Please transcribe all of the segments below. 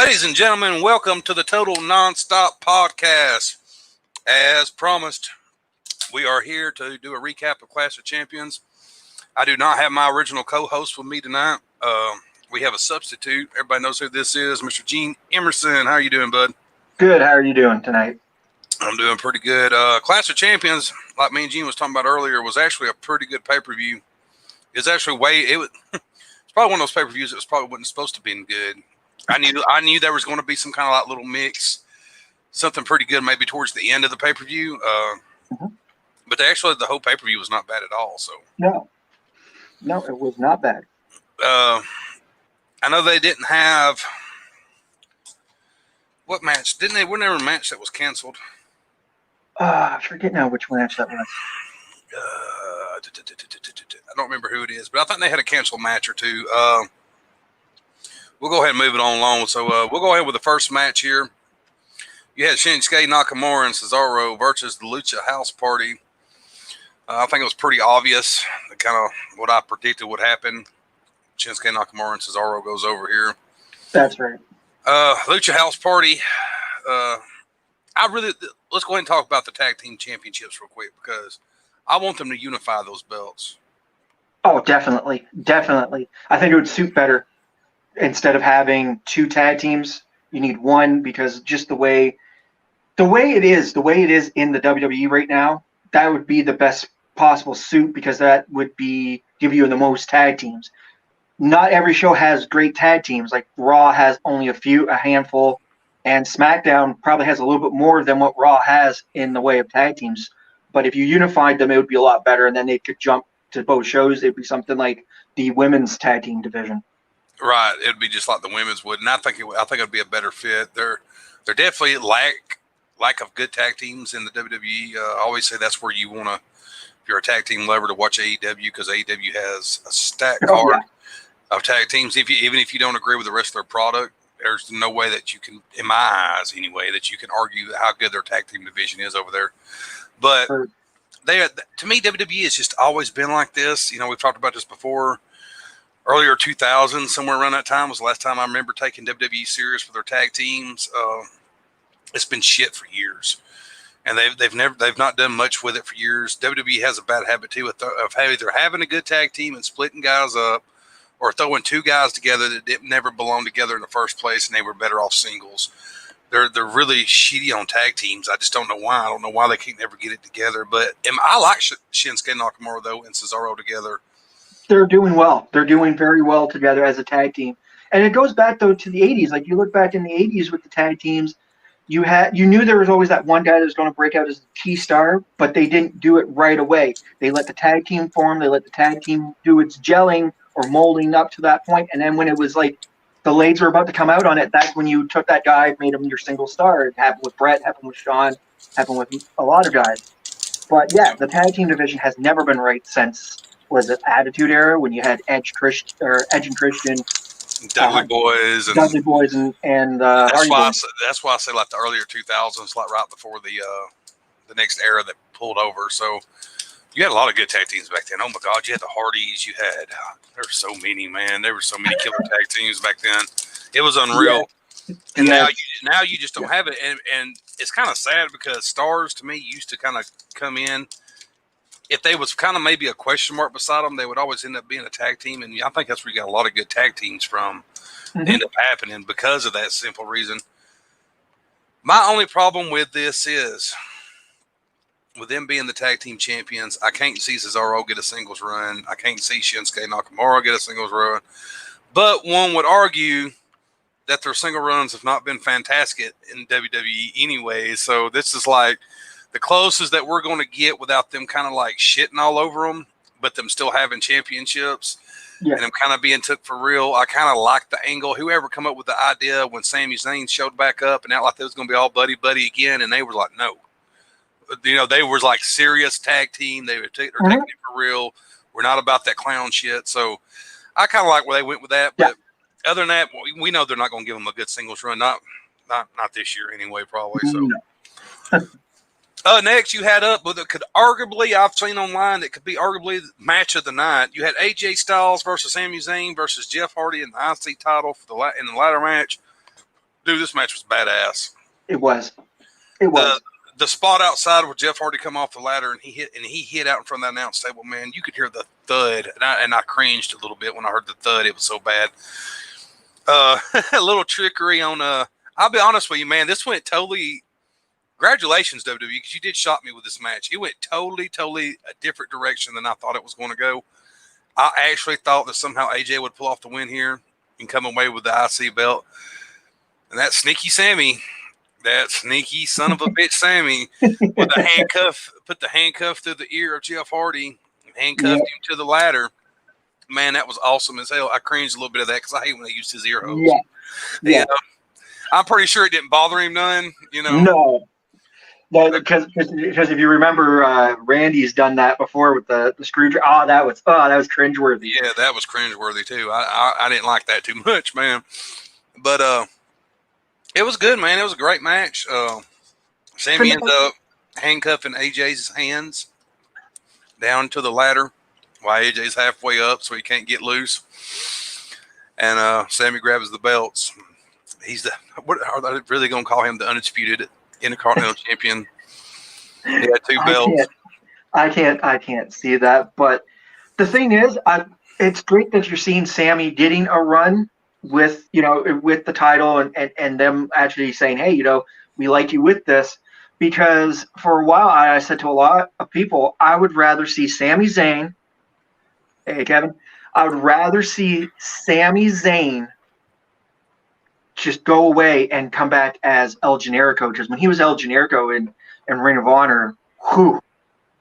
Ladies and gentlemen, welcome to the Total Nonstop Podcast. As promised, we are here to do a recap of Clash of Champions. I do not have my original co-host with me tonight. We have a substitute. Everybody knows who this is, Mr. Gene Emerson. How are you doing, bud? Good. How are you doing tonight? I'm doing pretty good. Clash of Champions, like me and Gene was talking about earlier, was actually a pretty good pay-per-view. It's actually it's probably one of those pay-per-views that was probably wasn't supposed to be good. I knew there was going to be some kind of like little mix, something pretty good maybe towards the end of the pay-per-view. But the whole pay-per-view was not bad at all. So no, it was not bad. I know they didn't have what match? Didn't they? Wasn't there a match that was canceled? I forget now which match that was. I don't remember who it is, but I think they had a canceled match or two. We'll go ahead and move it on along. So we'll go ahead with the first match here. You had Shinsuke Nakamura and Cesaro versus the Lucha House Party. I think it was pretty obvious, kind of what I predicted would happen. Shinsuke Nakamura and Cesaro goes over here. That's right. Lucha House Party. Let's go ahead and talk about the tag team championships real quick because I want them to unify those belts. Oh, definitely. I think it would suit better. Instead of having two tag teams, you need one because just the way it is in the WWE right now, that would be the best possible suit because that would give you the most tag teams. Not every show has great tag teams. Like Raw has only a handful, and SmackDown probably has a little bit more than what Raw has in the way of tag teams. But if you unified them, it would be a lot better, and then they could jump to both shows. It'd be something like the women's tag team division. Right, it'd be just like the women's would, and I think it'd be a better fit. They're definitely lack of good tag teams in the WWE. I always say that's where you want to, if you're a tag team lover, to watch AEW because AEW has a stacked card of tag teams. Even if you don't agree with the rest of their product, there's no way that you can, in my eyes anyway, that you can argue how good their tag team division is over there. But to me, WWE has just always been like this. You know, we've talked about this before. Earlier 2000, somewhere around that time was the last time I remember taking WWE serious with their tag teams. It's been shit for years, and they've not done much with it for years. WWE has a bad habit too of either having a good tag team and splitting guys up, or throwing two guys together that never belonged together in the first place, and they were better off singles. They're really shitty on tag teams. I just don't know why. I don't know why they can't never get it together. But I like Shinsuke Nakamura though and Cesaro together. They're doing well. They're doing very well together as a tag team. And it goes back, though, to the 80s. Like, you look back in the 80s with the tag teams, you knew there was always that one guy that was going to break out as the T-star, but they didn't do it right away. They let the tag team form. They let the tag team do its gelling or molding up to that point. And then when it was like the legs were about to come out on it, that's when you took that guy, made him your single star. It happened with Brett, happened with Shawn, happened with a lot of guys. But, yeah, the tag team division has never been right since – was it Attitude Era when you had Edge and Christian, Dudley Boys, and that's why I say like the earlier 2000s, like right before the next era that pulled over. So you had a lot of good tag teams back then. Oh my God, you had the Hardys. You had there were so many, man. There were so many killer tag teams back then. It was unreal. Yeah. And now you just don't have it, and it's kind of sad because stars to me used to kind of come in. If they was kind of maybe a question mark beside them, they would always end up being a tag team. And I think that's where you got a lot of good tag teams from end up happening because of that simple reason. My only problem with this is with them being the tag team champions, I can't see Cesaro get a singles run. I can't see Shinsuke Nakamura get a singles run. But one would argue that their single runs have not been fantastic in WWE anyway. So this is like the closest that we're going to get without them kind of like shitting all over them, but them still having championships and them kind of being took for real. I kind of like the angle. Whoever come up with the idea when Sami Zayn showed back up and out like they was going to be all buddy again, and they were like, no. You know, they were like serious tag team. They're taking it for real. We're not about that clown shit. So I kind of like where they went with that. But other than that, we know they're not going to give them a good singles run. Not this year anyway, probably. So. No. Next, you had up with it could arguably, I've seen online, that could be arguably the match of the night. You had AJ Styles versus Sami Zayn versus Jeff Hardy in the IC title in the ladder match. Dude, this match was badass. It was. It was. The spot outside where Jeff Hardy come off the ladder and he hit out in front of that announce table, man, you could hear the thud, and I cringed a little bit when I heard the thud. It was so bad. A little trickery on I'll be honest with you, man, this went totally. Congratulations, WWE, because you did shock me with this match. It went totally a different direction than I thought it was going to go. I actually thought that somehow AJ would pull off the win here and come away with the IC belt. And that sneaky Sammy, that sneaky son of a bitch Sammy, with the handcuff, put the handcuff through the ear of Jeff Hardy, handcuffed him to the ladder. Man, that was awesome as hell. I cringed a little bit of that because I hate when they used his ear hose. Yeah. I'm pretty sure it didn't bother him none, No. No, because if you remember, Randy's done that before with the screwdriver. That was cringeworthy. Yeah, that was cringeworthy too. I didn't like that too much, man. But it was good, man. It was a great match. Sammy ends up handcuffing AJ's hands down to the ladder while AJ's halfway up, so he can't get loose. And Sammy grabs the belts. What are they really going to call him? The undisputed Intercontinental Champion. He had 2 belts. I can't see that. But the thing is, it's great that you're seeing Sammy getting a run with the title and them actually saying, hey, we like you with this. Because for a while, I said to a lot of people, I would rather see Sami Zayn. Hey, Kevin. I would rather see Sami Zayn just go away and come back as El Generico. Because when he was El Generico in Ring of Honor,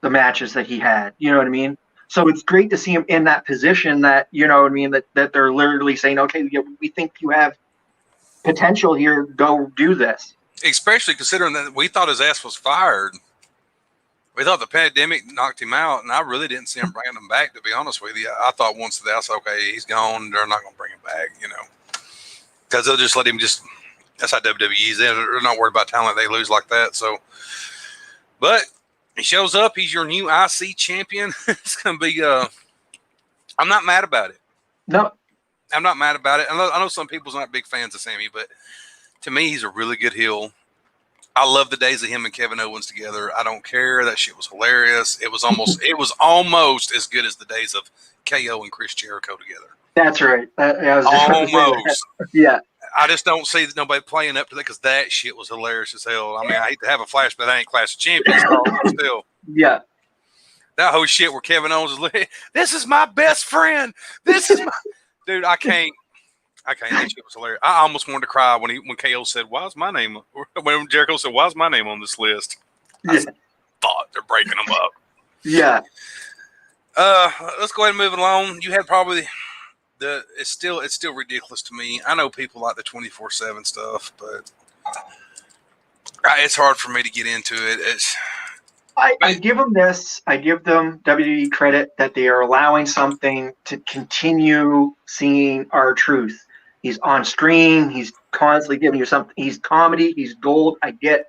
the matches that he had, you know what I mean? So it's great to see him in that position that, you know what I mean, that they're literally saying, okay, we think you have potential here, go do this. Especially considering that we thought his ass was fired. We thought the pandemic knocked him out, and I really didn't see him bringing him back, to be honest with you. I thought once that's okay, he's gone, they're not going to bring him back, because they'll just let him that's how WWE's in. They're not worried about talent they lose like that. So, but he shows up. He's your new IC champion. It's going to be, I'm not mad about it. No. I'm not mad about it. I know some people's not big fans of Sammy, but to me, he's a really good heel. I love the days of him and Kevin Owens together. I don't care. That shit was hilarious. It was almost as good as the days of KO and Chris Jericho together. That's right. Almost. Yeah. I just don't see nobody playing up to that because that shit was hilarious as hell. I mean, I hate to have a flash, but I ain't Clash of Champions still. Yeah. That whole shit where Kevin Owens is like, this is my best friend. This is my dude. I can't. That shit was hilarious. I almost wanted to cry when KO said, "Why's my name?" When Jericho said, "Why's my name on this list?" I thought they're breaking them up. Yeah. Let's go ahead and move along. You had probably it's still ridiculous to me. I know people like the 24/7 stuff, but it's hard for me to get into it. I give them this. I give them WWE credit that they are allowing something to continue seeing our truth. He's on screen. He's constantly giving you something. He's comedy. He's gold. I get.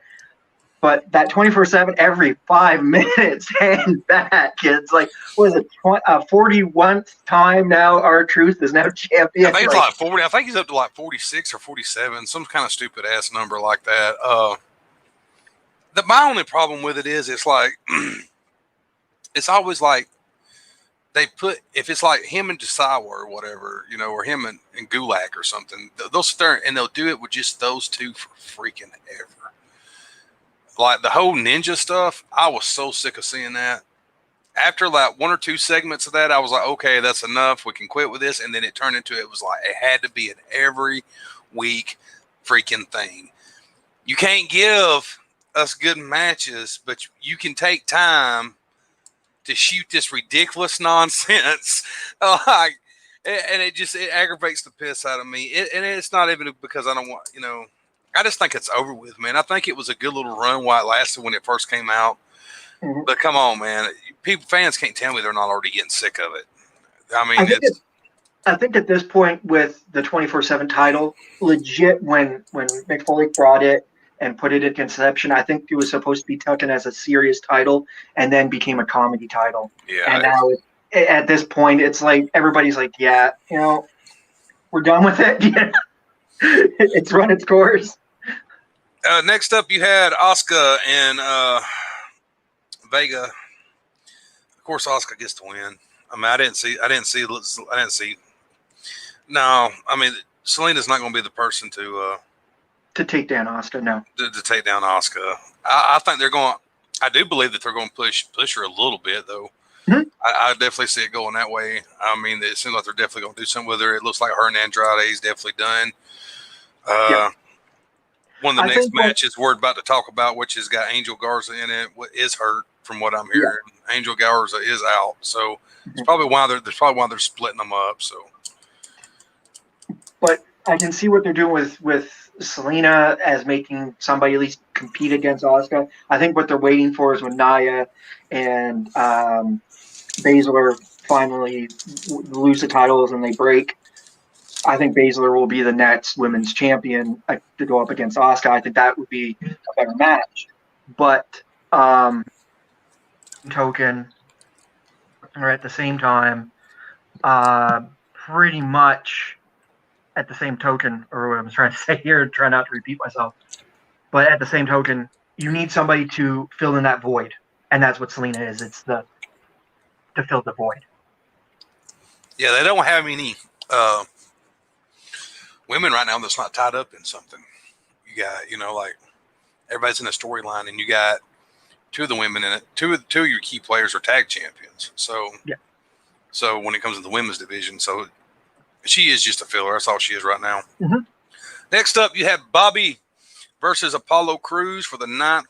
But that 24/7 every 5 minutes and back, it's like, what is it, 41th time now our truth is now champion? I think it's like 40. I think he's up to like 46 or 47, some kind of stupid ass number like that. My only problem with it is it's like it's always like they put, if it's like him and Desawa or whatever, or him and Gulak or something, they'll start and they'll do it with just those two for freaking ever. Like the whole ninja stuff, I was so sick of seeing that. After like 1 or 2 segments of that, I was like, okay, that's enough. We can quit with this. And then it turned into, it was like, it had to be an every week freaking thing. You can't give us good matches, but you can take time to shoot this ridiculous nonsense. And it aggravates the piss out of me. And it's not even because I don't want, I just think it's over with, man. I think it was a good little run while it lasted when it first came out. Mm-hmm. But come on, man. Fans can't tell me they're not already getting sick of it. I mean, I think at this point with the 24/7 title, legit, when Mick Foley brought it and put it in conception, I think it was supposed to be taken as a serious title and then became a comedy title. Yeah. And now at this point, it's like everybody's like, yeah, we're done with it. It's run its course. Next up, you had Asuka and Vega. Of course, Asuka gets to win. I mean, I didn't see. No, I mean, Selena's not going to be the person to take down Asuka. No, to take down Asuka. I think they're going. I do believe that they're going to push her a little bit, though. Mhm. I definitely see it going that way. I mean, it seems like they're definitely going to do something with her. It looks like her and Andrade is definitely done. Yeah. One of the I next think what- matches we're about to talk about, which has got Angel Garza in it, is hurt from what I'm Yeah. hearing. Angel Garza is out, so it's Mhm. probably why they're splitting them up. So, but I can see what they're doing with Selena as making somebody at least compete against Asuka. I think what they're waiting for is when Nia and Baszler finally lose the titles and they break. I think Baszler will be the next women's champion to go up against Asuka. I think that would be a better match. But token, or at the same time, pretty much at the same token, or what I'm trying to say here, try not to repeat myself, but at the same token, you need somebody to fill in that void, and that's what Selena is. It's to fill the void. yeah, they don't have any women right now that's not tied up in something. You got, like everybody's in a storyline, and you got two of the women in it. Two of your key players are tag champions. So, yeah. So when it comes to the women's division, so she is just a filler. That's all she is right now. Mm-hmm. Next up, you have Bobby versus Apollo Crews for the 9th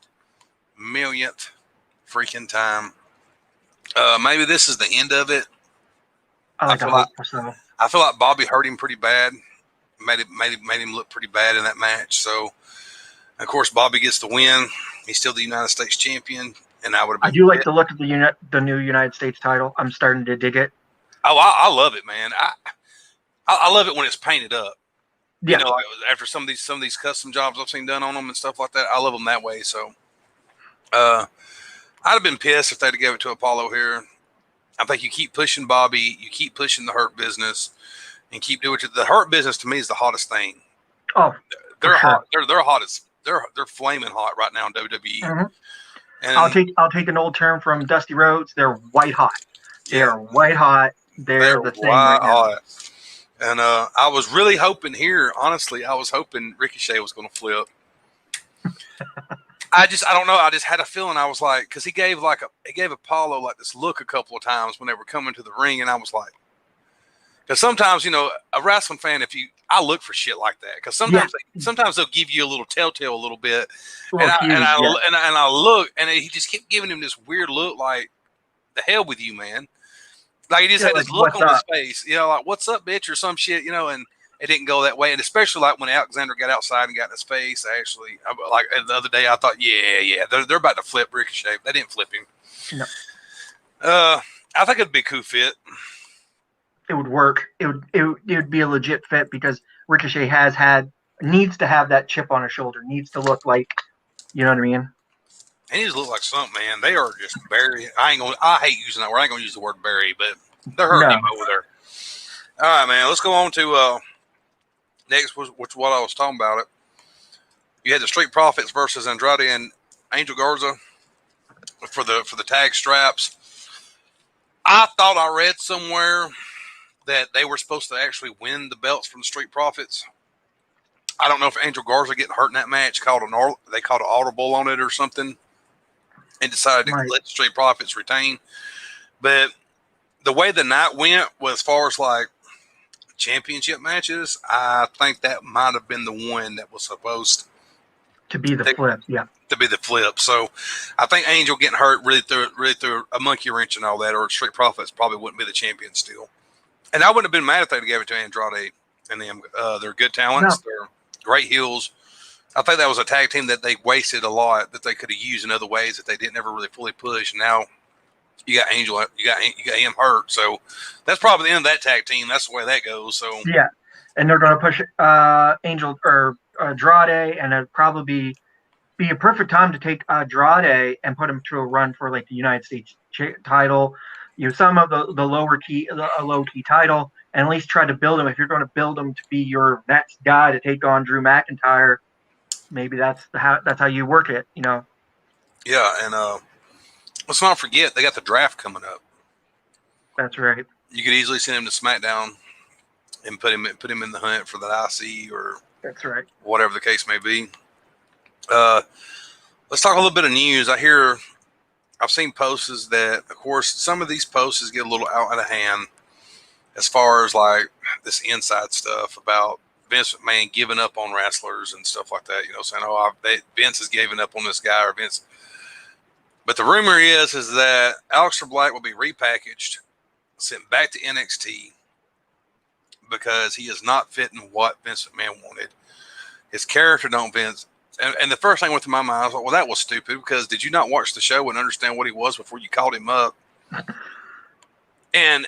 millionth freaking time. Maybe this is the end of it. I feel like Bobby hurt him pretty bad. Made him look pretty bad in that match. So, of course, Bobby gets the win. He's still the United States champion, and I do like the look of the new United States title. I'm starting to dig it. Oh, I love it, man. I love it when it's painted up. Yeah. Like after some of these custom jobs I've seen done on them and stuff like that. I love them that way. So, I'd have been pissed if they'd have given it to Apollo here. I think you keep pushing Bobby, you keep pushing the Hurt Business, and keep doing it. The Hurt Business to me is the hottest thing. Oh, they're hot. Sure. They're hottest. They're flaming hot right now in WWE. Mm-hmm. And I'll take an old term from Dusty Rhodes. They're white hot. They are white hot. They're the thing right now. Hot. And I was really hoping here, honestly, I was hoping Ricochet was going to flip. I don't know. I just had a feeling. I was like, because he gave Apollo like this look a couple of times when they were coming to the ring, and I was like, because sometimes a wrestling fan, I look for shit like that because sometimes they'll give you a little telltale a little bit, and I look, and he just kept giving him this weird look, like the hell with you, man. Like he just had this look on his face, like what's up, bitch, or some shit, and it didn't go that way. And especially like when Alexander got outside and got in his face, actually, like the other day, I thought, yeah, they're about to flip Ricochet. They didn't flip him. No. I think it'd be a cool fit. It would work. It would be a legit fit because Ricochet needs to have that chip on his shoulder. Needs to look like, you know what I mean? He needs to look like something, man. They are just bury. I hate using that word. I ain't gonna use the word bury, but they're hurting him over there. All right, man. Let's go on to next, which what I was talking about. You had the Street Profits versus Andrade and Angel Garza for the tag straps. I thought I read somewhere that they were supposed to actually win the belts from the Street Profits. I don't know if Angel Garza getting hurt in that match they called an audible on it or something, and decided to let the Street Profits retain. But the way the night went, as far as like championship matches, I think that might have been the one that was supposed to be the flip. Yeah, to be the flip. So I think Angel getting hurt really threw a monkey wrench and all that, or Street Profits probably wouldn't be the champion still. And I wouldn't have been mad if they gave it to Andrade and them. They're good talents. No. They're great heels. I think that was a tag team that they wasted a lot that they could have used in other ways that they didn't ever really fully push. Now you got Angel, you got him hurt. So that's probably the end of that tag team. That's the way that goes. So yeah, and they're going to push Angel or Andrade, and it'd probably be a perfect time to take Andrade and put him to a run for like the United States title. Some of the low key title. and at least try to build him. If you're going to build him to be your next guy to take on Drew McIntyre, maybe that's how you work it. Yeah, and let's not forget they got the draft coming up. That's right. You could easily send him to SmackDown and put him in the hunt for that IC or That's right. whatever the case may be. Let's talk a little bit of news. I've seen posts that, of course, some of these posts get a little out of hand as far as like this inside stuff about Vince McMahon giving up on wrestlers and stuff like that. Saying, Vince is giving up on this guy or Vince. But the rumor is that Aleister Black will be repackaged, sent back to NXT because he is not fitting what Vince McMahon wanted. His character don't Vince. And the first thing went through my mind, I was like, well, that was stupid because did you not watch the show and understand what he was before you called him up? And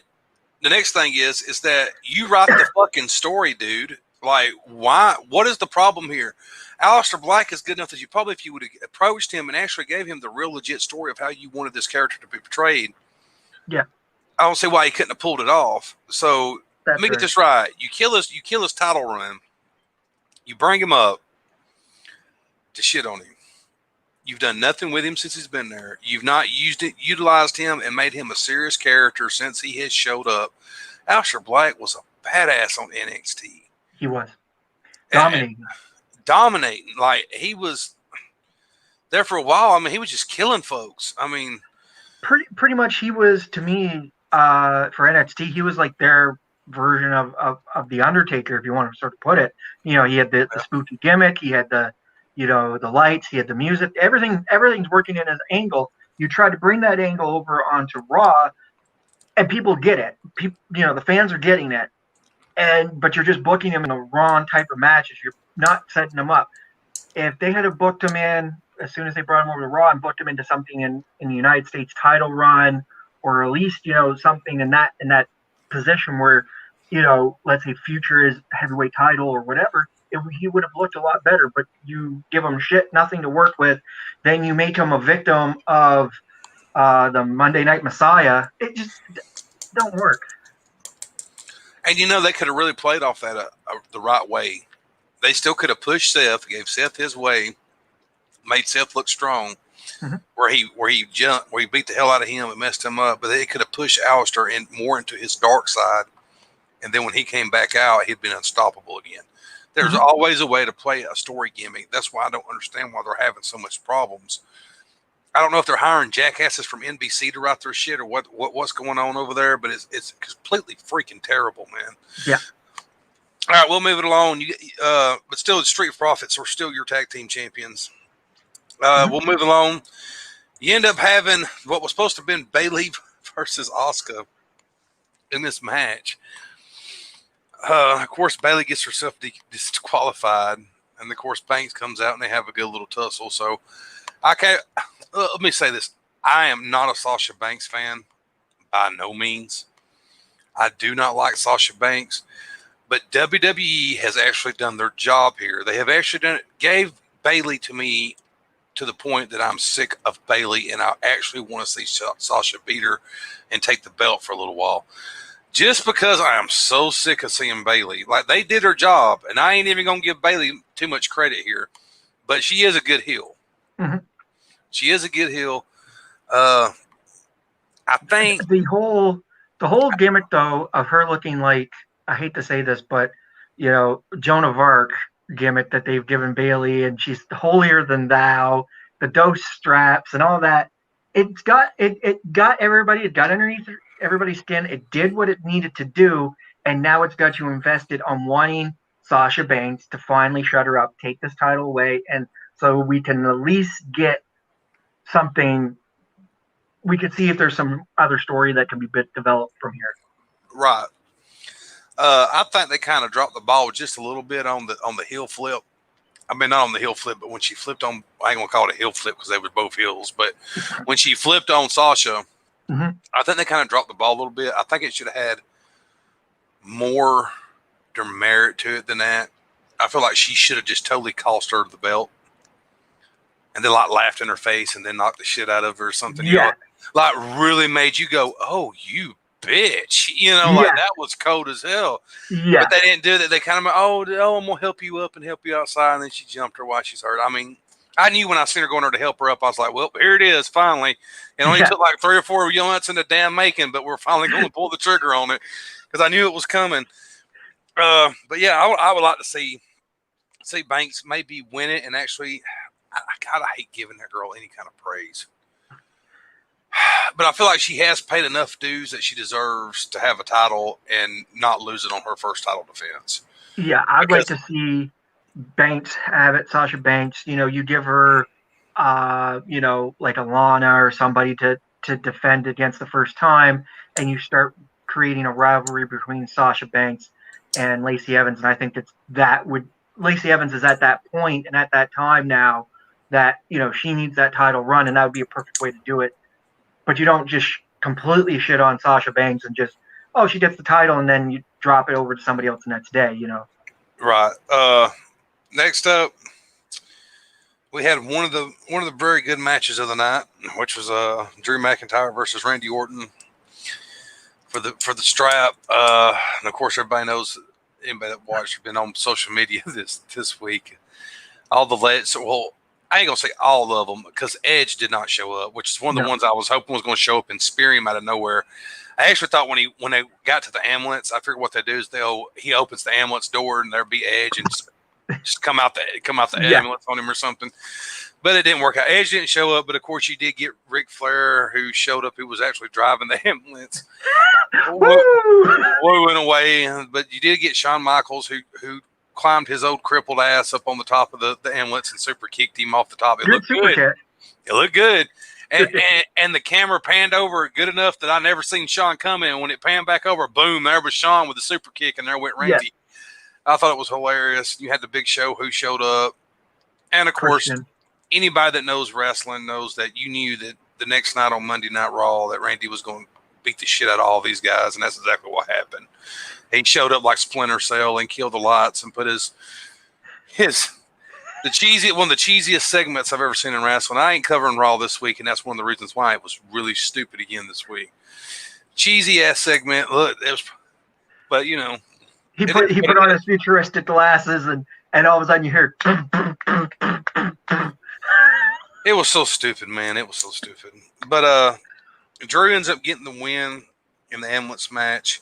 the next thing is that you write the fucking story, dude. Like, why? What is the problem here? Aleister Black is good enough that you probably, if you would have approached him and actually gave him the real legit story of how you wanted this character to be portrayed, yeah, I don't see why he couldn't have pulled it off. So let me get this right. You kill his title run. You bring him up to shit on him. You've done nothing with him since he's been there. You've not utilized him and made him a serious character since he has showed up. Aleister Black was a badass on NXT. He was dominating. Like, he was there for a while. I mean, he was just killing folks. I mean, pretty much he was, to me, for NXT, he was like their version of the Undertaker, if you want to sort of put it. He had the spooky gimmick. He had the lights. He had the music. Everything's working in his angle. You try to bring that angle over onto Raw, and people get it. The fans are getting it. But you're just booking him in the wrong type of matches. You're not setting him up. If they had booked him in as soon as they brought him over to Raw and booked him into something in the United States title run, or at least something in that position where let's say future is heavyweight title or whatever, he would have looked a lot better. But you give him nothing to work with, then you make him a victim of the Monday Night Messiah. It just don't work. And they could have really played off that the right way. They still could have pushed Seth, gave Seth his way, made Seth look strong, where he jumped, where he beat the hell out of him and messed him up. But they could have pushed Aleister more into his dark side, and then when he came back out, he'd been unstoppable again. There's always a way to play a story gimmick. That's why I don't understand why they're having so much problems. I don't know if they're hiring jackasses from NBC to write their shit or what's going on over there, but it's completely freaking terrible, man. Yeah. All right, we'll move it along. But still, the Street Profits are still your tag team champions. We'll move along. You end up having what was supposed to have been Bayley versus Asuka in this match. Of course, Bayley gets herself disqualified, and of course, Banks comes out and they have a good little tussle. So, let me say this. I am not a Sasha Banks fan by no means. I do not like Sasha Banks, but WWE has actually done their job here. They have actually gave Bayley to me to the point that I'm sick of Bayley, and I actually want to see Sasha beat her and take the belt for a little while. Just because I am so sick of seeing Bayley. Like, they did her job, and I ain't even going to give Bayley too much credit here, but she is a good heel. She is a good heel. I think the whole gimmick, though, of her looking like, I hate to say this, but Joan of Arc gimmick that they've given Bayley, and she's holier than thou, the dose straps and all that. It got everybody. It got underneath everybody's skin. It did what it needed to do, and now it's got you invested on wanting Sasha Banks to finally shut her up, take this title away, and so we can at least get something. We could see if there's some other story that can be developed from here. Right. I think they kind of dropped the ball just a little bit on the heel flip. I mean, not on the heel flip, but when she flipped on, I ain't gonna call it a heel flip because they were both heels. But when she flipped on Sasha, I think they kind of dropped the ball a little bit. I think it should have had more merit to it than that. I feel like she should have just totally cost her the belt, and then like laughed in her face and then knocked the shit out of her or something. Yeah. Like really made you go, "Oh, you bitch. Like Yeah, that was cold as hell. But yeah, they didn't do that. They kind of, I'm going to help you up and help you outside. And then she jumped her while she's hurt. I mean, I knew when I seen her going there to help her up, I was like, well, here it is, finally. It only yeah. took like 3 or 4 months in the damn making, but we're finally going to pull the trigger on it because I knew it was coming. But yeah, I would like to see Banks maybe win it. And actually, I kind of hate giving that girl any kind of praise. But I feel like she has paid enough dues that she deserves to have a title and not lose it on her first title defense. Yeah, I'd like Because to see Banks have it, Sasha Banks. You give her, like Alana or somebody to defend against the first time, and you start creating a rivalry between Sasha Banks and Lacey Evans. And I think that would Lacey Evans is at that point and at that time now that she needs that title run, and that would be a perfect way to do it. But you don't just completely shit on Sasha Banks and just she gets the title and then you drop it over to somebody else the next day. right. Next up, we had one of the very good matches of the night, which was Drew McIntyre versus Randy Orton for the strap. And of course, everybody knows, anybody that watched been on social media this week. All the well, I ain't gonna say all of them because Edge did not show up, which is one of the ones I was hoping was going to show up and spear him out of nowhere. I actually thought when they got to the ambulance, I figured what they do is he opens the ambulance door and there'll be Edge and just come out the ambulance on him or something. But it didn't work out. Edge didn't show up, but of course you did get Ric Flair, who showed up, who was actually driving the ambulance. Went away, but you did get Shawn Michaels, who climbed his old crippled ass up on the top of the ambulance and super kicked him off the top. It looked good. It looked good. And the camera panned over good enough that I never seen Shawn come in. When it panned back over, boom, there was Shawn with the super kick, and there went Randy. Yeah. I thought it was hilarious. You had the Big Show who showed up. And, of course, anybody that knows wrestling knows that you knew that the next night on Monday Night Raw that Randy was going to beat the shit out of all these guys, and that's exactly what happened. He showed up like Splinter Cell and killed the lights and put one of the cheesiest segments I've ever seen in wrestling. I ain't covering Raw this week, and that's one of the reasons why it was really stupid again this week. Cheesy ass segment. Look, but he put on his futuristic glasses and all of a sudden you hear. It was so stupid, man. It was so stupid. But Drew ends up getting the win in the ambulance match.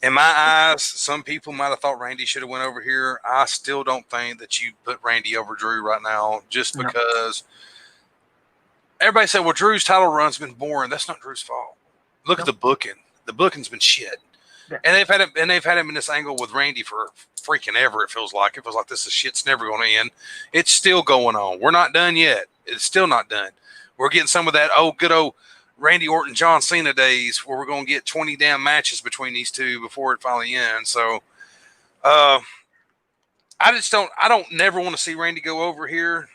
In my eyes, some people might have thought Randy should have went over here. I still don't think that you put Randy over Drew right now just because everybody said, well, Drew's title run's been boring. That's not Drew's fault. Look at the booking. The booking's been shit. Yeah. And they've had him in this angle with Randy for freaking ever, it feels like. It feels like this shit's never going to end. It's still going on. We're not done yet. It's still not done. We're getting some of that good old Randy Orton, John Cena days where we're going to get 20 damn matches between these two before it finally ends. So, I don't never want to see Randy go over here.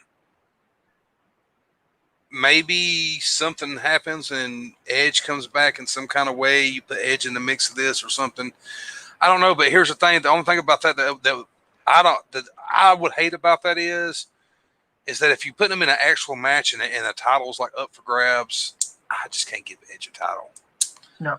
Maybe something happens and Edge comes back in some kind of way. You put Edge in the mix of this or something. I don't know, but here's the thing. The only thing about that I would hate about that is that if you put them in an actual match and the title's like up for grabs, I just can't give Edge a title. No.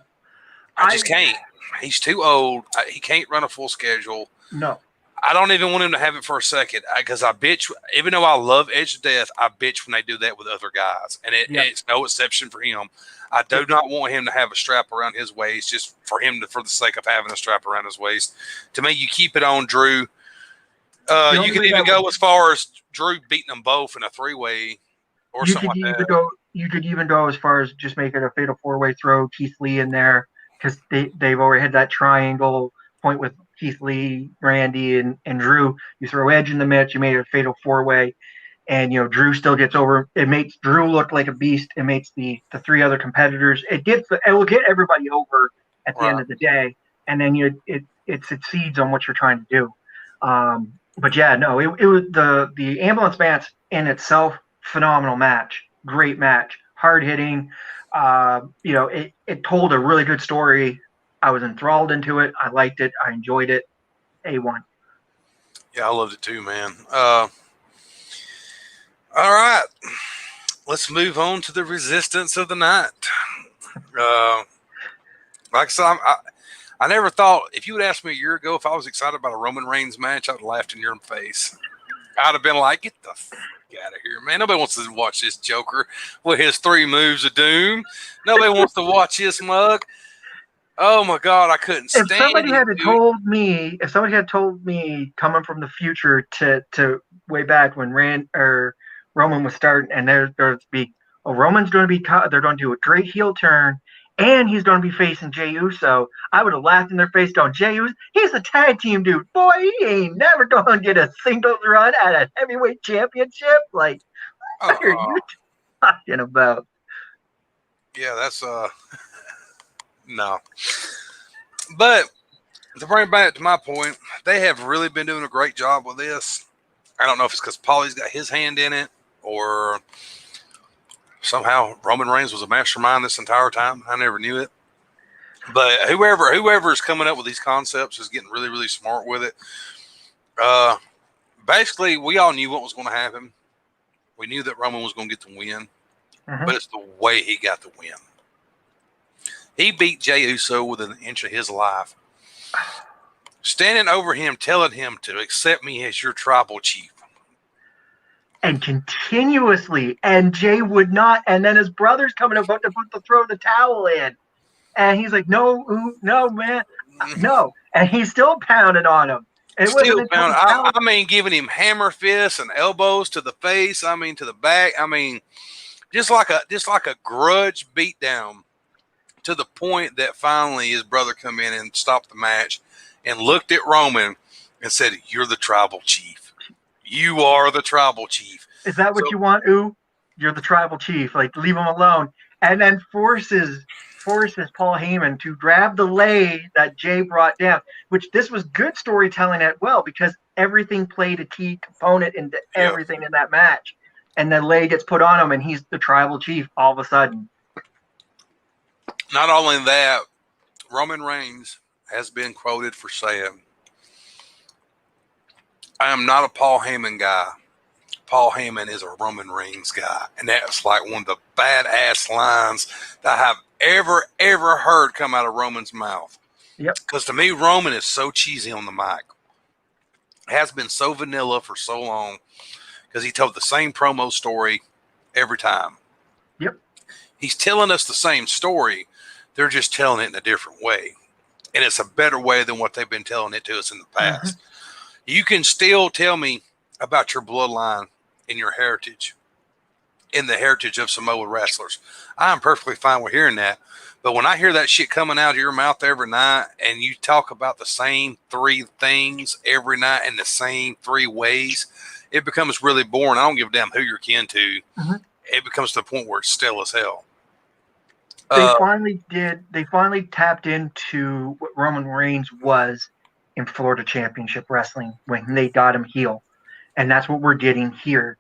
I just can't. He's too old. He can't run a full schedule. No. I don't even want him to have it for a second because I bitch. Even though I love Edge to death, I bitch when they do that with other guys. And it's no exception for him. I do not want him to have a strap around his waist just for the sake of having a strap around his waist. To me, you keep it on Drew. You can even go as far as Drew beating them both in a three-way or something like that. You could even go as far as just making a fatal four-way, throw Keith Lee in there because they've already had that triangle point with Keith Lee, Randy, and Drew. You throw Edge in the mix, you made it a fatal four-way, and Drew still gets over. It makes Drew look like a beast. It makes the three other competitors. It will get everybody over at the end of the day, and then it succeeds on what you're trying to do. But yeah, no, it was the ambulance match in itself, phenomenal match, great match, hard hitting. It told a really good story. I was enthralled into it. I liked it. I enjoyed it. A1. Yeah, I loved it too, man. All right, let's move on to the resistance of the night. Like I said, I never thought, if you would ask me a year ago if I was excited about a Roman Reigns match, I'd have laughed in your face. I'd have been like, get the fuck out of here, man. Nobody wants to watch this Joker with his 3 moves of doom. Nobody wants to watch this mug. Oh my God, I couldn't If stand somebody him, had dude. told me coming from the future to way back when Roman was starting, and there's be, oh, Roman's going to be, they're going to do a great heel turn, and he's going to be facing Jey Uso, I would have laughed in their face, going, Jey Uso, he's a tag team dude, boy, he ain't never going to get a singles run at a heavyweight championship. Like, what are you talking about? Yeah, that's no. But to bring it back to my point, they have really been doing a great job with this. I don't know if it's because Paulie's got his hand in it, or somehow Roman Reigns was a mastermind this entire time. I never knew it. But whoever is coming up with these concepts is getting really, really smart with it. Basically, we all knew what was going to happen. We knew that Roman was going to get the win, but it's the way he got the win. He beat Jey Uso within an inch of his life. Standing over him, telling him to accept me as your tribal chief. And continuously, and Jey would not, and then his brother's coming about to throw the towel in. And he's like, no, no, man, no. And he's still pounding on him. It Still wasn't pounding. until I mean, giving him hammer fists and elbows to the face. I mean, to the back. I mean, just like a grudge beatdown, to the point that finally his brother come in and stopped the match and looked at Roman and said, "You're the tribal chief. You are the tribal chief." Is that what you want? Ooh, you're the tribal chief. Like, leave him alone. And then forces Paul Heyman to grab the lei that Jey brought down, which this was good storytelling as well, because everything played a key component into everything in that match. And the lei gets put on him, and he's the tribal chief all of a sudden. Not only that, Roman Reigns has been quoted for saying, "I am not a Paul Heyman guy. Paul Heyman is a Roman Reigns guy." And that's like one of the badass lines that I have ever heard come out of Roman's mouth. Yep. Because to me, Roman is so cheesy on the mic. Has been so vanilla for so long because he told the same promo story every time. Yep. He's telling us the same story. They're just telling it in a different way. And it's a better way than what they've been telling it to us in the past. You can still tell me about your bloodline and your heritage in the heritage of Samoa wrestlers. I'm perfectly fine with hearing that. But when I hear that shit coming out of your mouth every night and you talk about the same 3 things every night in the same 3 ways, it becomes really boring. I don't give a damn who you're kin to. It becomes to the point where it's still as hell. They finally tapped into what Roman Reigns was in Florida Championship Wrestling when they got him heel. And that's what we're getting here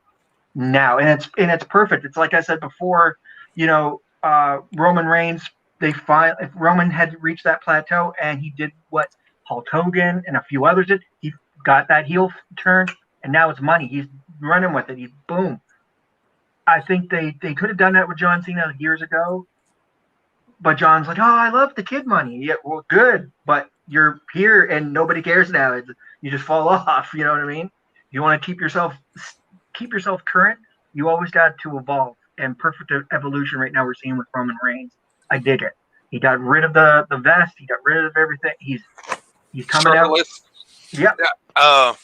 now. And it's perfect. It's like I said before, Roman Reigns, Roman had reached that plateau and he did what Hulk Hogan and a few others did. He got that heel turn and now it's money. He's running with it. He's boom. I think they could have done that with John Cena years ago. But John's like, oh, I love the kid money. Yeah, well, good, but you're here and nobody cares now. You just fall off. You know what I mean? You want to keep yourself current. You always got to evolve. And perfect evolution right now we're seeing with Roman Reigns. I dig it. He got rid of the vest. He got rid of everything. He's coming out. Yeah. I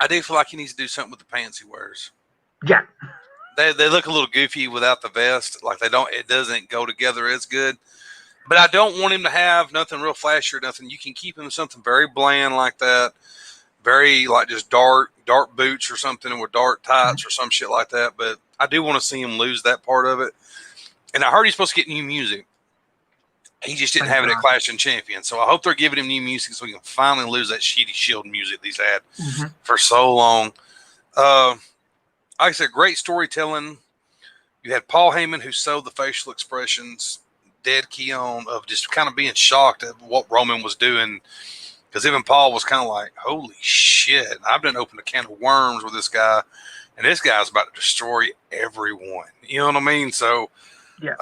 do feel like he needs to do something with the pants he wears. Yeah. They look a little goofy without the vest. Like it doesn't go together as good. But I don't want him to have nothing real flashy or nothing. You can keep him something very bland like that. Very like just dark boots or something with dark tights or some shit like that. But I do want to see him lose that part of it. And I heard he's supposed to get new music. He just didn't have it at Clash of Champions. So I hope they're giving him new music so he can finally lose that shitty Shield music that he's had for so long. Like I said, great storytelling. You had Paul Heyman who sold the facial expressions, dead key on of just kind of being shocked at what Roman was doing. Because even Paul was kind of like, holy shit, I've done opened a can of worms with this guy. And this guy's about to destroy everyone. You know what I mean? So, yeah.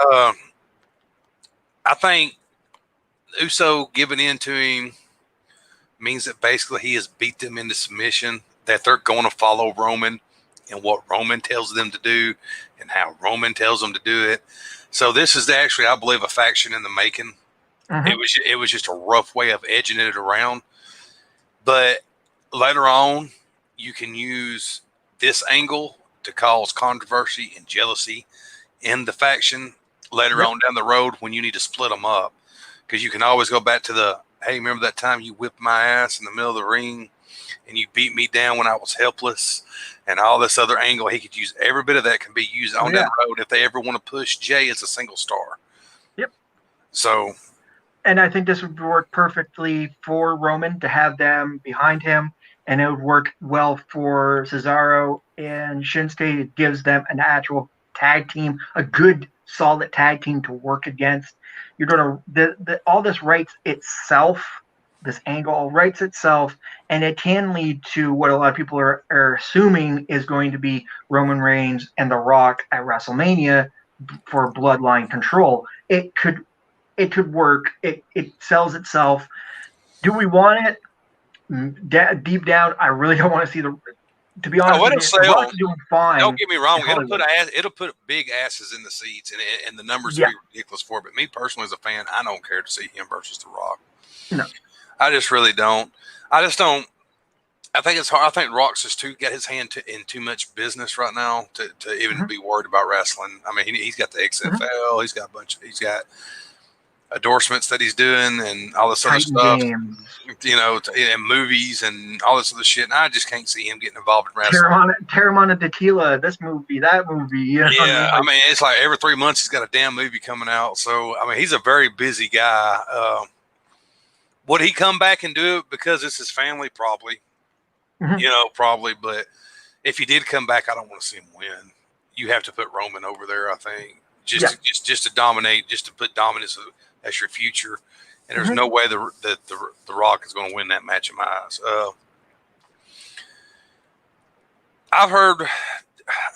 I think Uso giving in to him means that basically he has beat them into submission, that they're going to follow Roman and what Roman tells them to do and how Roman tells them to do it. So this is actually, I believe, a faction in the making. Mm-hmm. It was just a rough way of edging it around. But later on, you can use this angle to cause controversy and jealousy in the faction later Yep. on down the road when you need to split them up. Because you can always go back to the, hey, remember that time you whipped my ass in the middle of the ring and you beat me down when I was helpless and all this other angle. He could use every bit of that can be used on down the road if they ever want to push Jay as a single star. Yep. So, and I think this would work perfectly for Roman to have them behind him, and it would work well for Cesaro and Shinsuke. It gives them an actual tag team, a good, solid tag team to work against. You're gonna all this writes itself. This angle writes itself, and it can lead to what a lot of people are assuming is going to be Roman Reigns and The Rock at WrestleMania for Bloodline control. It could work. It sells itself. Do we want it? Deep down, I really don't want to see the. To be honest with you, The Rock's doing fine. Don't get me wrong. It'll put big asses in the seats, and the numbers will be ridiculous for it. But me personally, as a fan, I don't care to see him versus The Rock. No, I just really don't. I just don't. I think it's hard. I think Rock's just got his hand in too much business right now to even be worried about wrestling. I mean, he's got the XFL. He's got He's got endorsements that he's doing and all this other stuff, you know, and movies and all this other shit. And I just can't see him getting involved in wrestling. Terramana Tequila, this movie, that movie. You know yeah, I mean, it's like every 3 months he's got a damn movie coming out. So, I mean, he's a very busy guy. Would he come back and do it because it's his family? Probably. You know, probably. But if he did come back, I don't want to see him win. You have to put Roman over there, I think, just to dominate, just to put dominance as your future. And there's no way the Rock is going to win that match in my eyes. I've heard,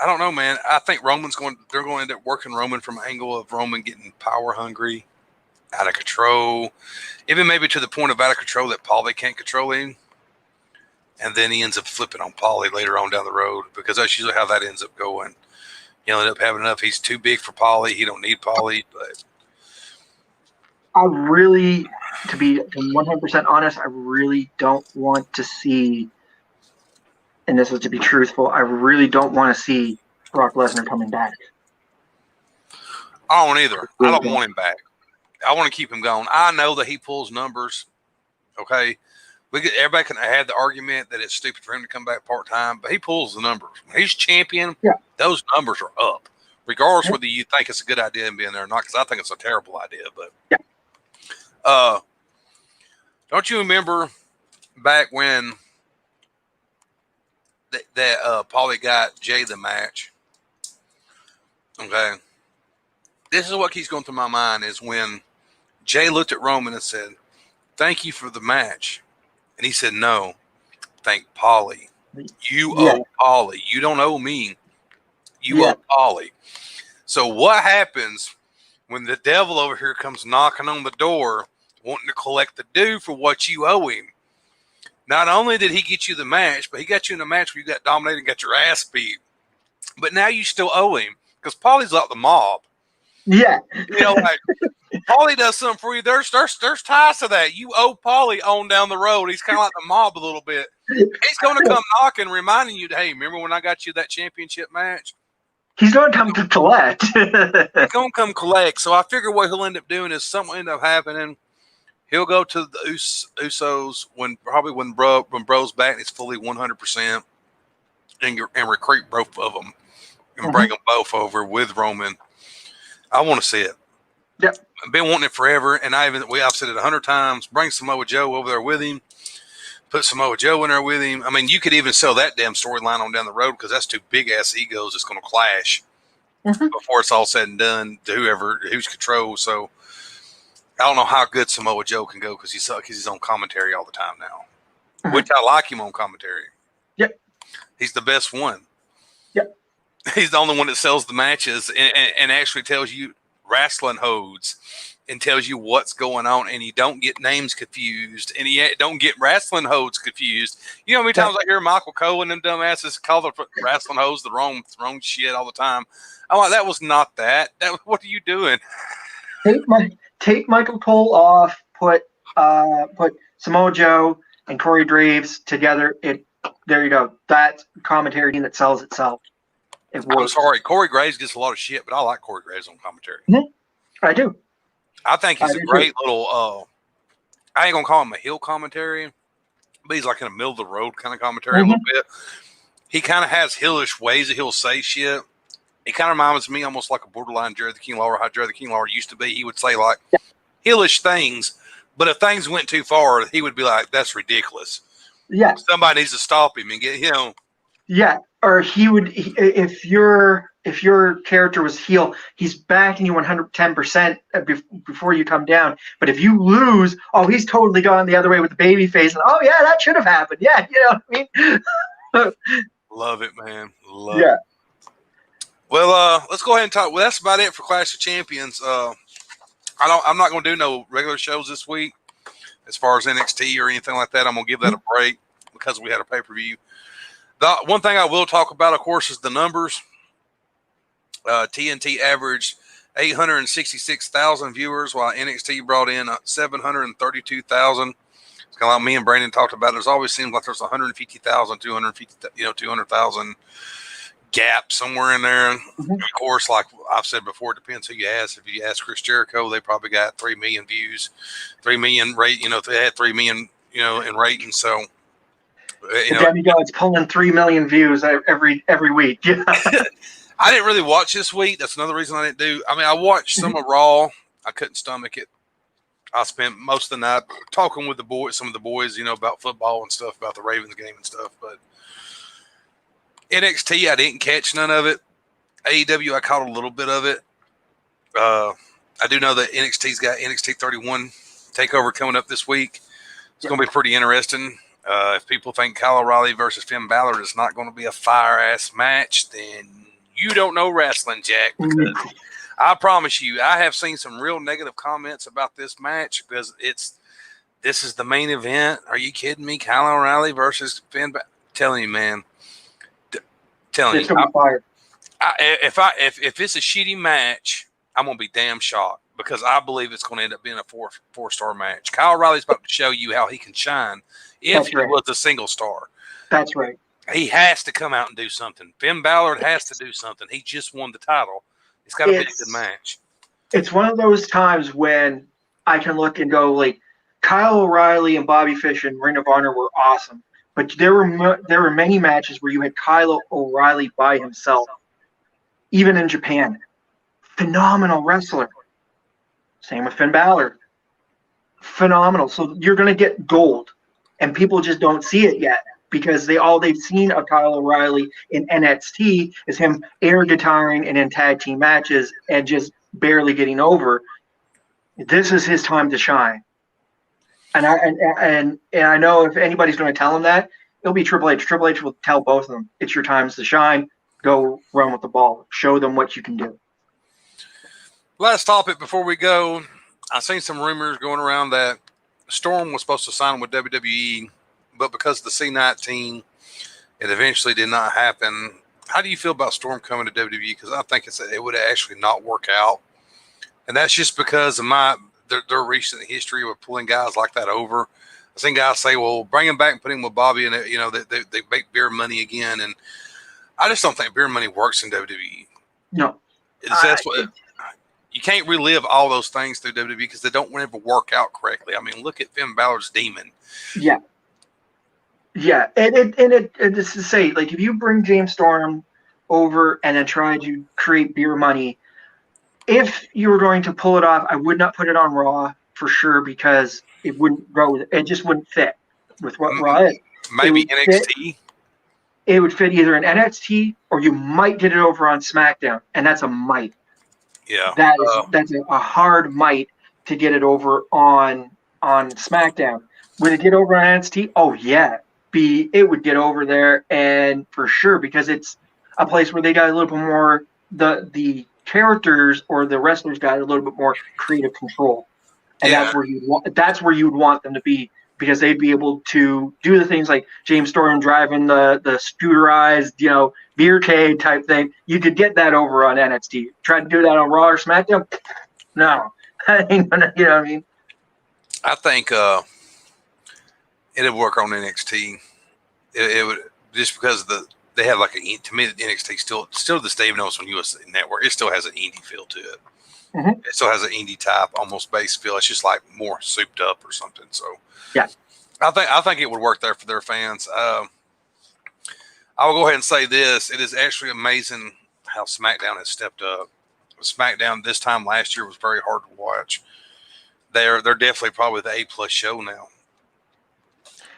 I don't know, man. I think they're going to end up working Roman from an angle of Roman getting power hungry, out of control, even maybe to the point of out of control that Paulie can't control him. And then he ends up flipping on Paulie later on down the road, because that's usually how that ends up going. He'll end up having enough. He's too big for Paulie. He don't need Paulie, but I really, to be 100% honest, I really don't want to see, and this is to be truthful, I really don't want to see Brock Lesnar coming back. I don't either. I don't want him back. I want to keep him going. I know that he pulls numbers. Okay. Everybody can have the argument that it's stupid for him to come back part-time, but he pulls the numbers. When he's champion, those numbers are up, regardless whether you think it's a good idea in being there or not, because I think it's a terrible idea. But don't you remember back when that Paulie got Jay the match? Okay. This is what keeps going through my mind is when Jay looked at Roman and said, "Thank you for the match." And he said, "No, thank Paulie. You owe Paulie. You don't owe me. You owe Paulie." So what happens when the devil over here comes knocking on the door, wanting to collect the due for what you owe him? Not only did he get you the match, but he got you in a match where you got dominated and got your ass beat. But now you still owe him, because Paulie's like the mob. Yeah. You know, like, Paulie does something for you. There's ties to that. You owe Paulie on down the road. He's kind of like the mob a little bit. He's going to come knocking, reminding you, hey, remember when I got you that championship match? He's going to come to collect. He's going to come collect. So I figure what he'll end up doing is something will end up happening. He'll go to the Usos when Bro's back and it's fully 100% and recruit both of them and bring them both over with Roman. I want to see it. Yep. I've been wanting it forever, and I've said it 100 times. Bring Samoa Joe over there with him. Put Samoa Joe in there with him. I mean, you could even sell that damn storyline on down the road, because that's two big-ass egos that's going to clash before it's all said and done to who's control. So I don't know how good Samoa Joe can go, because he's on commentary all the time now, which I like him on commentary. Yep. He's the best one. Yep. He's the only one that sells the matches and actually tells you wrestling hodes and tells you what's going on, and you don't get names confused, and you don't get wrestling hodes confused. You know how many times I hear Michael Cole and them dumbasses call the wrestling hodes the wrong shit all the time. I'm like, that was not that. What are you doing? Take Michael Cole off. Put Samoa Joe and Corey Graves together. There you go. That's commentary that sells itself. I'm sorry, Corey Graves gets a lot of shit, but I like Corey Graves on commentary. Mm-hmm. I do. I think he's a great little. I ain't gonna call him a heel commentary, but he's like in the middle of the road kind of commentary a little bit. He kind of has heelish ways that he'll say shit. He kind of reminds me almost like a borderline Jerry the King Lawler, how Jerry the King Lawler used to be. He would say like heelish things, but if things went too far, he would be like, "That's ridiculous." Yeah, somebody needs to stop him and get Yeah, or he would if your character was heel, he's backing you 110% before you come down. But if you lose, he's totally gone the other way with the baby face. And yeah, that should have happened. Yeah, you know what I mean. Love it, man. Love it. Well, let's go ahead and talk. Well, that's about it for Clash of Champions. I'm not going to do no regular shows this week as far as NXT or anything like that. I'm going to give that a break because we had a pay-per-view. The one thing I will talk about, of course, is the numbers. TNT averaged 866,000 viewers, while NXT brought in 732,000. It's kind of like me and Brandon talked about. There's always seems like there's 150,000, 200,000 gap somewhere in there. Of course, like I've said before, it depends who you ask. If you ask Chris Jericho, they probably got 3 million views, 3 million rate. If they had 3 million, in ratings, so. Demigod's pulling 3 million views every week. I didn't really watch this week. That's another reason I didn't do. I mean, I watched some of Raw. I couldn't stomach it. I spent most of the night talking with some of the boys, about football and stuff, about the Ravens game and stuff. But NXT, I didn't catch none of it. AEW, I caught a little bit of it. I do know that NXT's got NXT 31 TakeOver coming up this week. It's going to be pretty interesting. If people think Kyle O'Reilly versus Finn Balor is not going to be a fire-ass match, then you don't know wrestling, Jack. Because I promise you, I have seen some real negative comments about this match because this is the main event. Are you kidding me? Kyle O'Reilly versus Finn Balor. Telling you, man. Telling you. If it's a shitty match, I'm going to be damn shocked because I believe it's going to end up being a four-star match. Kyle O'Reilly's about to show you how he can shine if he was a single star. That's right. He has to come out and do something. Finn Balor has to do something. He just won the title. It's got to be a good match. It's one of those times when I can look and go, like, Kyle O'Reilly and Bobby Fish in Ring of Honor were awesome. But there were many matches where you had Kyle O'Reilly by himself, even in Japan. Phenomenal wrestler. Same with Finn Balor. Phenomenal. So you're going to get gold, and people just don't see it yet because they've seen of Kyle O'Reilly in NXT is him air guitaring and in tag team matches and just barely getting over. This is his time to shine. And I know if anybody's going to tell him that, it'll be Triple H. Triple H will tell both of them, it's your time to shine. Go run with the ball. Show them what you can do. Last topic before we go. I've seen some rumors going around that Storm was supposed to sign with WWE, but because of the C19, it eventually did not happen. How do you feel about Storm coming to WWE? Because I think it would actually not work out. And that's just because of their recent history of pulling guys like that over. I've seen guys say, well, bring him back and put him with Bobby, and they make beer money again. And I just don't think beer money works in WWE. No. You can't relive all those things through WWE because they don't ever work out correctly. I mean, look at Finn Balor's Demon. Yeah. Yeah. And just to say, like, if you bring James Storm over and then try to create beer money, if you were going to pull it off, I would not put it on Raw for sure because it wouldn't go. It just wouldn't fit with what Raw is. Maybe NXT. It would fit either in NXT or you might get it over on SmackDown, and that's a might. Yeah, that's a hard might to get it over on SmackDown. Would it get over on NXT? Oh yeah, it would get over there, and for sure because it's a place where they got a little bit more the characters or the wrestlers got a little bit more creative control, and Yeah. that's where you'd want them to be, because they'd be able to do the things like James Storm driving the scooterized, beer keg type thing. You could get that over on NXT. Try to do that on Raw or SmackDown. No, I ain't gonna, you know what I mean? I think it'd work on NXT. It would, just because they have like to me, NXT still to this day, even though it's on USA Network, it still has an indie feel to it. Mm-hmm. It still has an indie type, almost base feel. It's just like more souped up or something. So yeah, I think it would work there for their fans. I will go ahead and say this: it is actually amazing how SmackDown has stepped up. SmackDown this time last year was very hard to watch. They're definitely probably the A+ show now.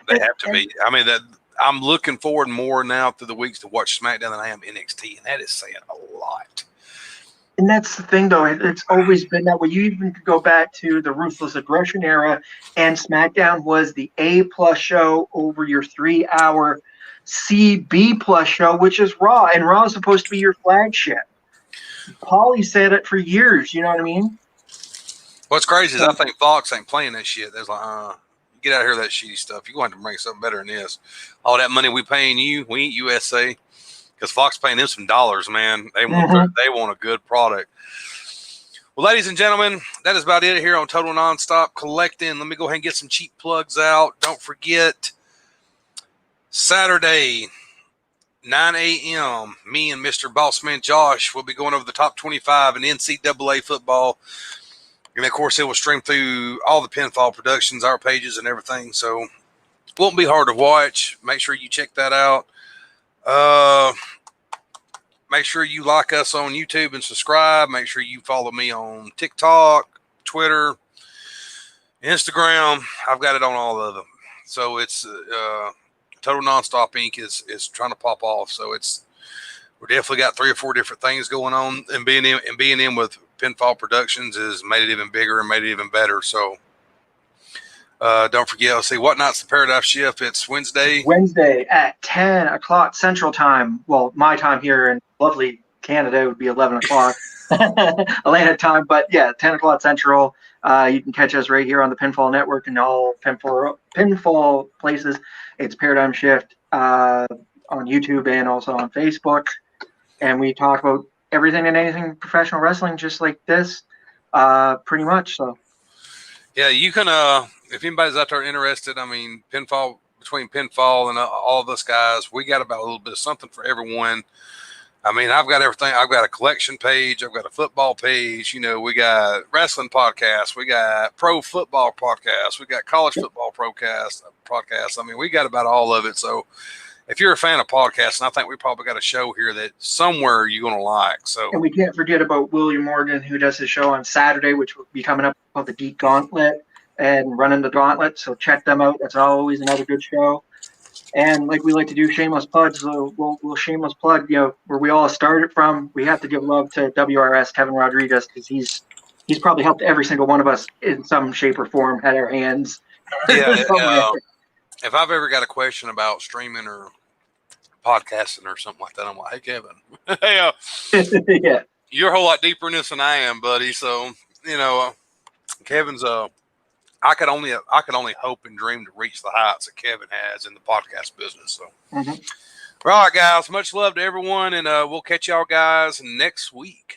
They have to be. I mean, that I'm looking forward more now through the weeks to watch SmackDown than I am NXT, and that is saying a lot. And that's the thing, though. It's always been that way. You even could go back to the Ruthless Aggression era, and SmackDown was the A+ show over your 3-hour CB+ show, which is Raw, and Raw is supposed to be your flagship. Paulie said it for years. You know what I mean? What's crazy is I think Fox ain't playing that shit. There's like, get out of here with that shitty stuff. You're going to bring something better than this. All that money we paying you, we ain't USA. Because Fox paying them some dollars, man. They want they want a good product. Well, ladies and gentlemen, that is about it here on Total Nonstop Collecting. Let me go ahead and get some cheap plugs out. Don't forget, Saturday, 9 a.m., me and Mr. Bossman Josh will be going over the top 25 in NCAA football. And, of course, it will stream through all the Pinfall Productions, our pages, and everything. So, it won't be hard to watch. Make sure you check that out. Make sure you like us on YouTube and subscribe. Make sure you follow me on TikTok, Twitter, Instagram. I've got it on all of them. So it's Total Nonstop Inc. is trying to pop off. So we're definitely got 3 or 4 different things going on, and being in with Pinfall Productions has made it even bigger and made it even better. So don't forget, let's see, what night's the Paradise Shift? It's Wednesday at 10 o'clock Central Time. Well, my time here in lovely Canada would be 11 o'clock Atlanta time, but yeah, 10 o'clock Central. You can catch us right here on the Pinfall Network and all pinfall places. It's Paradigm Shift on YouTube and also on Facebook. And we talk about everything and anything professional wrestling just like this, pretty much. So yeah, you can if anybody's out there interested, I mean, between Pinfall and all of us guys, we got about a little bit of something for everyone. I mean, I've got everything. I've got a collection page. I've got a football page. We got wrestling podcasts. We got pro football podcasts. We got college football podcasts. I mean, we got about all of it. So if you're a fan of podcasts, and I think we probably got a show here that somewhere you're going to like. So, and we can't forget about William Morgan, who does his show on Saturday, which will be coming up called the Geek Gauntlet and Running the Gauntlet. So check them out. That's always another good show. And like we like to do shameless plugs, so we'll shameless plug, where we all started from. We have to give love to WRS Kevin Rodriguez, because he's probably helped every single one of us in some shape or form, had our hands. Yeah, if I've ever got a question about streaming or podcasting or something like that, I'm like, hey, Kevin, hey, yeah, you're a whole lot deeper in this than I am, buddy. So, Kevin's I could only hope and dream to reach the heights that Kevin has in the podcast business. So, All right, guys, much love to everyone, and we'll catch y'all guys next week.